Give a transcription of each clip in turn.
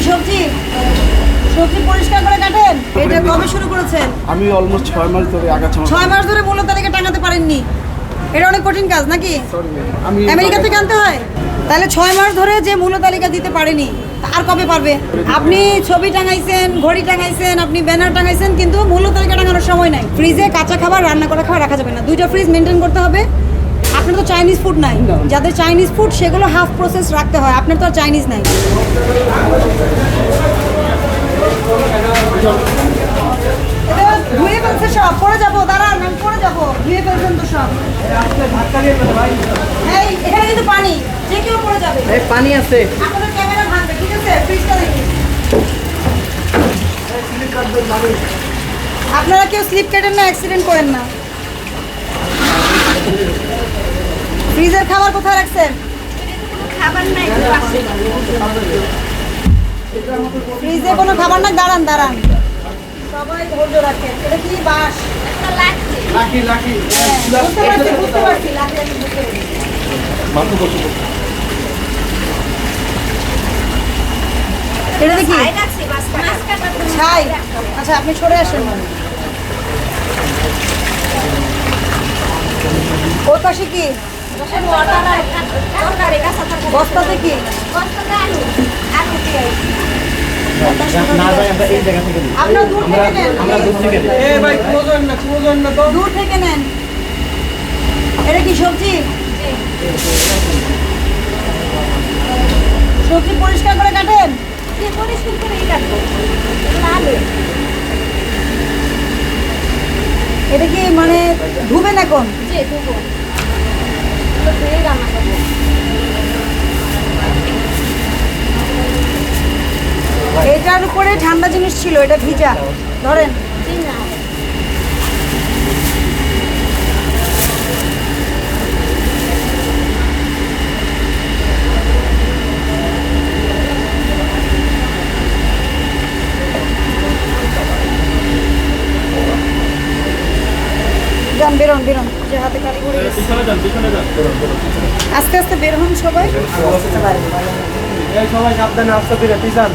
সবজি সবজি পরিষ্কার করে কাটেন? এটা কবে শুরু করেছেন? আমি অলমোস্ট 6 মাস ধরে আগাছা 6 মাস ধরে মূল্য তালিকা টাঙাতে পারেননি? এটা অনেক কঠিন কাজ নাকি? আমি আমেরিকা থেকে আনতে হয়? তাহলে 6 মাস ধরে যে মূল্য তালিকা দিতে পারেনি আর কবে পারবে? আপনি ছবি টাঙাইছেন, ঘড়ি টাঙাইছেন, আপনি ব্যানার টাঙাইছেন, কিন্তু মূল্য তালিকা টাঙানোর সময় নাই। ফ্রিজে কাঁচা খাবার, রান্না করা খাবার রাখা যাবে না। 2টা ফ্রিজ মেনটেন করতে হবে। আপনার তো চাইনিজ ফুড নাই, যাদের চাইনিজ ফুড সেগুলো হাফ প্রসেস রাখতে হয়, আপনার তো আর চাইনিজ নাই। ধুয়ে ফেলছে সব, পরে যাবো, দাঁড়ান আমি পরে যাবো। ধুয়ে ফেলছেন তো সব। এই এখানে কিন্তু পানি, যে কেউ পরে যাবে। পানি আছে। আপনাদের ক্যামেরা ভাঙবে, ঠিক আছে? ফ্রিজটা দেখি। আপনারা কেউ স্লিপ কেটেন না, অ্যাক্সিডেন্ট করেন না। ফ্রিজের খাবার কোথায় রাখছেন? ফ্রিজে কোনো খাবার না, দাঁড়ান দাঁড়ান, সবাই ধৈর্য রাখেন। এটা কি বাঁশ? লাকি লাকি বুঝতে পারছি, বুঝতে পারছি, লাঠি লাঠি বুঝতে পারছি। এটা দেখি ছাই। আচ্ছা আপনি সরে আসেন। ওর পাশে কি বস্তাতে কি? আপনার দূর থেকে নেন, দূর থেকে নেন। এটা কি সবজি? সবজি পরিষ্কার করে কাটেন? এটা কি মানে ধুবেন এখন? এটার উপরে ঠান্ডা জিনিস ছিল, এটা ভিজা, ধরেন। যান, বেরোন বেরোন, যে হাতে কালি পড়ে গেছে। আস্তে আস্তে বের হন সবাই। সবাই সাবধানে, আস্তে ধীরে পিছান,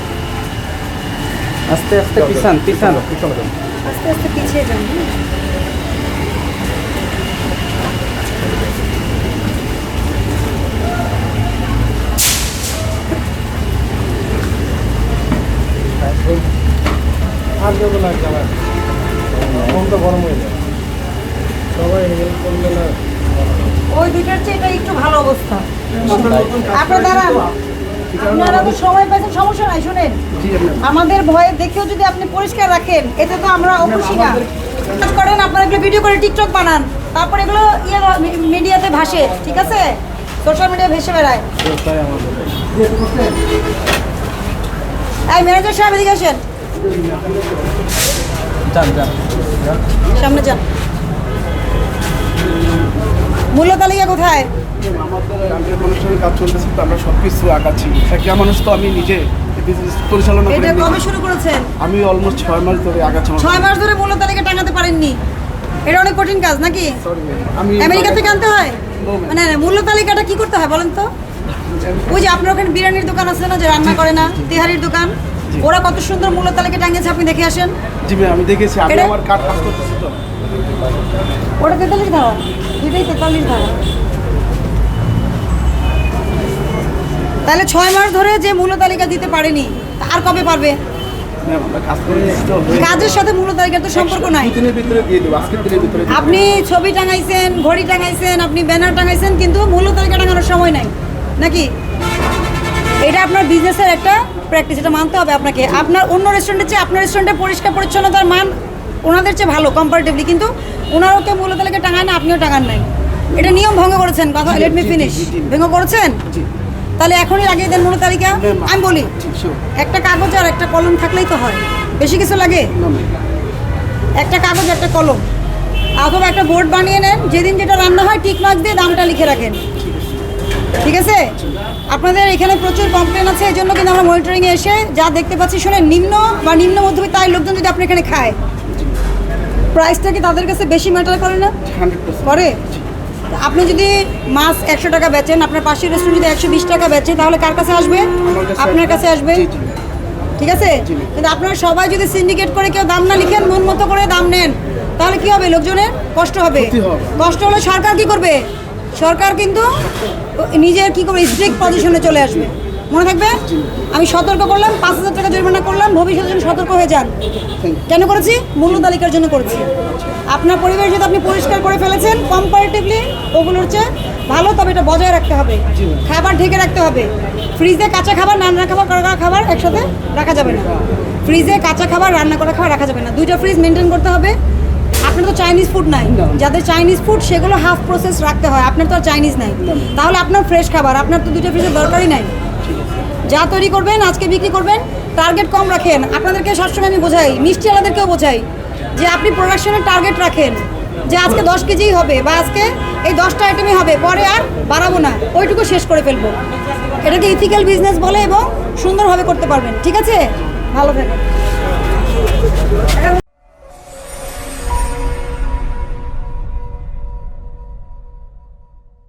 আস্তে আস্তে পিছান পিছান, আস্তে আস্তে পিছিয়ে যান। আর দেবো না, মন তো গরম হয়ে যায়। সবাই হেল্প করলে না, ওই দুইটার চেয়ে এটা একটু ভালো অবস্থা। আপনারা দাঁড়ান, আপনারা তো সময় পাইছেন, সমস্যা নাই। শুনেন, আমাদের ভয়ে দেখেও যদি আপনি পরিষ্কার রাখেন, এতে তো আমরা অখুশি না। কাজ করেন, আপনারা এগুলো ভিডিও করে টিকটক বানান, তারপর এগুলো মিডিয়াতে ভাসে, ঠিক আছে? সোশ্যাল মিডিয়া ভেসে বেড়ায়। এই ম্যানেজার সাহেব এদিকে আসেন, সামনে যান। মূল্য তালিকা কোথায়? অনুষ্ঠানের কাজ চলতেছে, তো আমরা সবকিছু আঁকাচ্ছি। একটা মানুষ তো আমি নিজে পরিচালনা করি। এটা কবে শুরু করেছেন? আমি অলমোস্ট 6 মাস ধরে আগাছা 6 মাস ধরে মূল্য তালিকা টাঙাতে পারেননি? এটা অনেক কঠিন কাজ নাকি? আমি আমেরিকা থেকে আনতে হয়? মানে মূল্য তালিকাটা কি করতে হয় বলেন তো? ওই যে আপনার ওখানে বিরিয়ানির দোকান আছে না, যে রান্না করে না, তেহারির দোকান, ওরা কত সুন্দর মূল্য তালিকা টাঙিয়েছে, আপনি দেখে আসেন। জি ভাই, আমি দেখেছি। আমি আমার কাজ করতেছি তো। ওটা 43 ধারা, দুইটাই 43 ধারা। তাহলে 6 মাস ধরে যে মূল্য তালিকা দিতে পারেনি আর কবে পারবে? কাজের সাথে মূল্য তালিকার তো সম্পর্ক নাই। আপনি ছবি টাঙাইছেন, ঘড়ি টাঙাইছেন, আপনি ব্যানার টাঙাইছেন, কিন্তু মূল্য তালিকা টাঙানোর সময় নাই নাকি? এটা আপনার বিজনেসের একটা প্র্যাকটিস, এটা মানতে হবে আপনাকে। আপনার অন্য রেস্টুরেন্টের চেয়ে আপনার রেস্টুরেন্টের পরিষ্কার পরিচ্ছন্নতার মান ওনাদের চেয়ে ভালো কম্পারেটিভলি, কিন্তু ওনারও কেউ মূল্য তালিকা টাঙায় না, আপনিও টাঙান নাই। এটা নিয়ম ভঙ্গ করেছেন। কথা, লেট মি ফিনিশ। ভঙ্গ করেছেন, তাহলে এখনই লাগিয়ে দেন মূল্য তালিকা। আমি বলি, একটা কাগজ আর একটা কলম থাকলেই তো হয়, বেশি কিছু লাগে? একটা কাগজ, একটা কলম, অথবা একটা বোর্ড বানিয়ে নেন, যেদিন যেটা রান্না হয় টিক মার্ক দিয়ে দামটা লিখে রাখেন, ঠিক আছে? আপনাদের এখানে প্রচুর কমপ্লেন আছে, এই জন্য কিন্তু আমরা মনিটরিংয়ে এসে যা দেখতে পাচ্ছি, শুনে নিম্ন বা নিম্ন মধ্যবিত্ত আয়ের লোকজন যদি আপনি এখানে খায়, প্রাইসটা কি তাদের কাছে বেশি ম্যাটার করে না? করে। আপনি যদি মাছ 100 টাকা বেচেন, আপনার পাশের রেস্টুরেন্ট যদি 120 টাকা বেচে, তাহলে কার কাছে আসবে? আপনার কাছে আসবে। ঠিক আছে? কিন্তু আপনারা সবাই যদি সিন্ডিকেট করে কেউ দাম না লিখেন, মন মতো করে দাম নেন, তাহলে কি হবে? লোকজনের কষ্ট হবে। ক্ষতি হবে। কষ্ট হলে সরকার কি করবে? সরকার কিন্তু নিজের কি করবে, স্ট্রিক্ট পজিশনে চলে আসবে। মনে থাকবে, আমি সতর্ক করলাম, 5,000 টাকা জরিমানা করলাম, ভবিষ্যতের জন্য সতর্ক হয়ে যান। কেন করেছি? মূল্য তালিকার জন্য করেছি। আপনার পরিবেশ যদি আপনি পরিষ্কার করে ফেলেছেন, কম্পারেটিভলি ওগুলোর চেয়ে ভালো, তবে এটা বজায় রাখতে হবে। খাবার ঢেকে রাখতে হবে। ফ্রিজে কাঁচা খাবার, রান্না খাবার, করা খাবার একসাথে রাখা যাবে না। ফ্রিজে কাঁচা খাবার, রান্না করা খাবার রাখা যাবে না। 2টা ফ্রিজ মেনটেন করতে হবে। আপনার তো চাইনিজ ফুড নাই, যাদের চাইনিজ ফুড সেগুলো হাফ প্রসেস রাখতে হয়। আপনার তো আর চাইনিজ নাই, তাহলে আপনার ফ্রেশ খাবার, আপনার তো 2টা ফ্রিজের দরকারই নাই। যা তৈরি করবেন, আজকে বিক্রি করবেন, টার্গেট কম রাখেন। আপনাদেরকে সবসময় আমি বোঝাই, মিষ্টিওয়ালাদেরকেও বোঝাই যে আপনি প্রোডাকশনের টার্গেট রাখেন, যে আজকে 10 কেজিই হবে বা আজকে এই 10টা আইটেমই হবে, পরে আর বাড়াবো না, ওইটুকু শেষ করে ফেলবো। এটাকে ইথিক্যাল বিজনেস বলে এবং সুন্দরভাবে করতে পারবেন। ঠিক আছে, ভালো থাকেন।